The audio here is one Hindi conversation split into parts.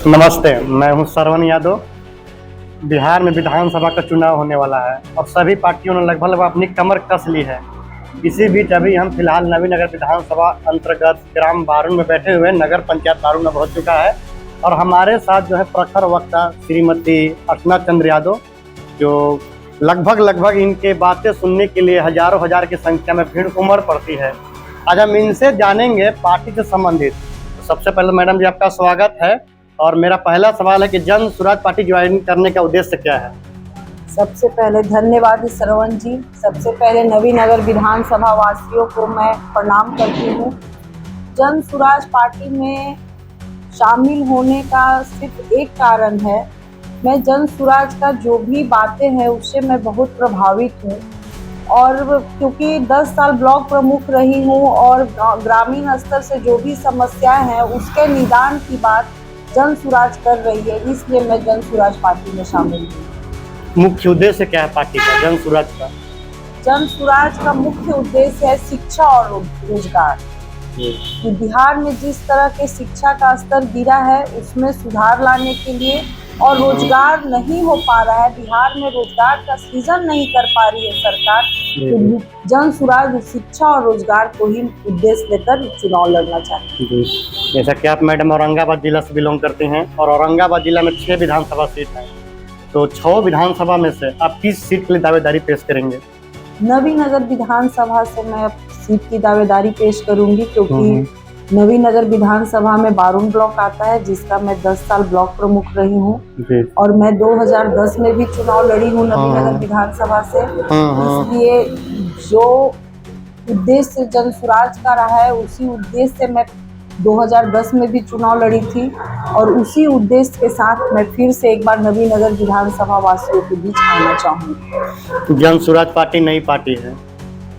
नमस्ते, मैं हूं श्रवण यादव। बिहार में विधानसभा का चुनाव होने वाला है और सभी पार्टियों ने लगभग अपनी कमर कस ली है। इसी बीच अभी हम फिलहाल नवीनगर विधानसभा अंतर्गत ग्राम बारून में बैठे हुए नगर पंचायत बारून में पहुंच चुका है और हमारे साथ जो है प्रखर वक्ता श्रीमती अर्चना चंद्र यादव, जो लगभग इनके बातें सुनने के लिए हजारों हजार की संख्या में भीड़ उमड़ पड़ती है। आज हम इनसे जानेंगे पार्टी से संबंधित। सबसे पहले मैडम जी आपका स्वागत है और मेरा पहला सवाल है कि जन सुराज पार्टी ज्वाइन करने का उद्देश्य क्या है? सबसे पहले धन्यवाद श्रवण जी। सबसे पहले नवीनगर विधानसभा वासियों को मैं प्रणाम करती हूँ। जन सुराज पार्टी में शामिल होने का सिर्फ एक कारण है, मैं जन सुराज का जो भी बातें हैं उससे मैं बहुत प्रभावित हूँ और क्योंकि 10 साल ब्लॉक प्रमुख रही हूँ और ग्रामीण स्तर से जो भी समस्याएं हैं उसके निदान की बात जन सुराज कर रही है, इसलिए मैं जन सुराज पार्टी में शामिल हूँ। मुख्य उद्देश्य क्या है पार्टी का, जन सुराज का? जन सुराज का मुख्य उद्देश्य है शिक्षा और रोजगार। कि बिहार में जिस तरह के शिक्षा का स्तर गिरा है उसमें सुधार लाने के लिए और रोजगार नहीं हो पा रहा है, बिहार में रोजगार का सृजन नहीं कर पा रही है सरकार, तो जन सुराज शिक्षा और रोजगार को ही उद्देश्य लेकर चुनाव लड़ना चाहते हैं। जैसा कि आप मैडम औरंगाबाद जिला से बिलोंग करते हैं और औरंगाबाद जिला में 6 विधानसभा सीट है, तो 6 विधानसभा में से आप किस सीट के लिए दावेदारी पेश करेंगे? नवीनगर विधानसभा से मैं सीट की दावेदारी पेश करूंगी क्योंकि नवीनगर विधानसभा में बारून ब्लॉक आता है जिसका मैं 10 साल ब्लॉक प्रमुख रही हूँ और मैं 2010 में भी चुनाव लड़ी हूँ नवीनगर विधानसभा से। इसलिए जो उद्देश्य जन सुराज का रहा है उसी उद्देश्य से मैं 2010 में भी चुनाव लड़ी थी और उसी उद्देश्य के साथ मैं फिर से एक बार नवीनगर विधानसभा वासियों के बीच आना चाहूँगी। जन सुराज पार्टी नई पार्टी है,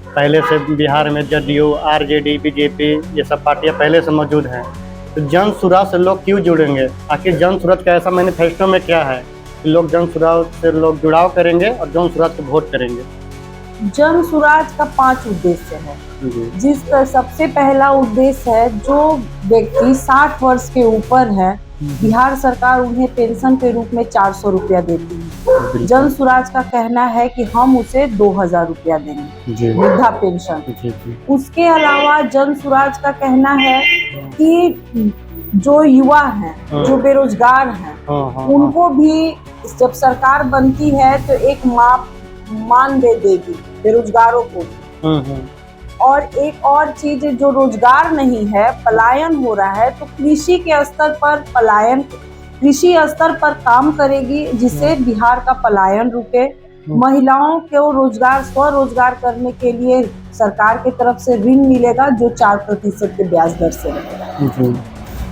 पहले से बिहार में जदयू, आरजेडी, बीजेपी ये सब पार्टियां पहले से मौजूद हैं, तो जन सुराज से लोग क्यों जुड़ेंगे? आखिर जन सुराज का ऐसा मैनिफेस्टो में क्या है कि लोग जन सुराज से लोग जुड़ाव करेंगे और जन सुराज को वोट करेंगे? जन सुराज का 5 उद्देश्य है, जिसका सबसे पहला उद्देश्य है जो व्यक्ति 60 वर्ष के ऊपर है, बिहार सरकार उन्हें पेंशन के रूप में 400 रुपया देती है। जन सुराज का कहना है कि हम उसे 2000 रुपया देंगे वृद्धा पेंशन। उसके अलावा जन सुराज का कहना है कि जो युवा हैं, जो बेरोजगार हैं, उनको भी जब सरकार बनती है तो एक मान दे देगी बेरोजगारों को। और एक और चीज जो रोजगार नहीं है, पलायन हो रहा है, तो कृषि के स्तर पर कृषि स्तर पर काम करेगी जिससे बिहार का पलायन रुके। महिलाओं को रोजगार स्वरोजगार करने के लिए सरकार की तरफ से ऋण मिलेगा जो 4% के ब्याज दर से रहेगा।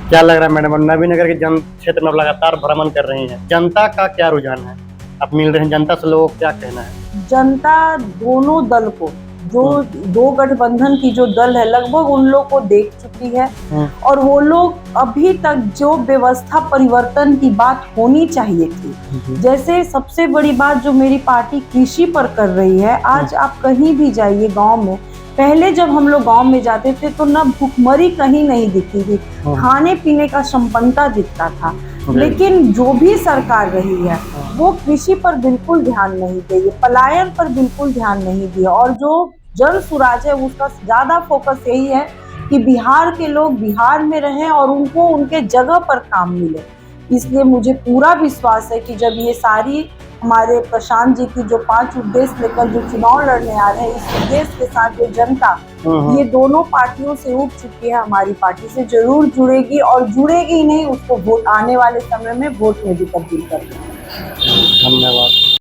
क्या लग रहा है मैडम, नवीनगर के जन क्षेत्र में लगातार भ्रमण कर रही हैं, जनता का क्या रुझान है? आप मिल रहे हैं जनता से, लोगों को क्या कहना है? जनता दोनों दल को, जो 2 गठबंधन की जो दल है लगभग उन लोग को देख चुकी है और वो लोग अभी तक जो व्यवस्था परिवर्तन की बात होनी चाहिए थी, जैसे सबसे बड़ी बात जो मेरी पार्टी कृषि पर कर रही है। आज आप कहीं भी जाइए गांव में, पहले जब हम लोग गांव में जाते थे तो न भूखमरी कहीं नहीं दिखती थी, खाने पीने का संपन्नता दिखता था, लेकिन जो भी सरकार रही है वो कृषि पर बिल्कुल ध्यान नहीं दी, पलायन पर बिल्कुल ध्यान नहीं दिया और जो जन सुराज है उसका ज्यादा फोकस यही है कि बिहार के लोग बिहार में रहें और उनको उनके जगह पर काम मिले। इसलिए मुझे पूरा विश्वास है कि जब ये सारी हमारे प्रशांत जी की जो 5 उद्देश्य लेकर जो चुनाव लड़ने आ रहे हैं, इस उद्देश्य के साथ जो जनता ये दोनों पार्टियों से उठ चुकी है, हमारी पार्टी से जरूर जुड़ेगी और जुड़ेगी ही नहीं, उसको वोट आने वाले समय में वोट में भी तब्दील करेगी। धन्यवाद।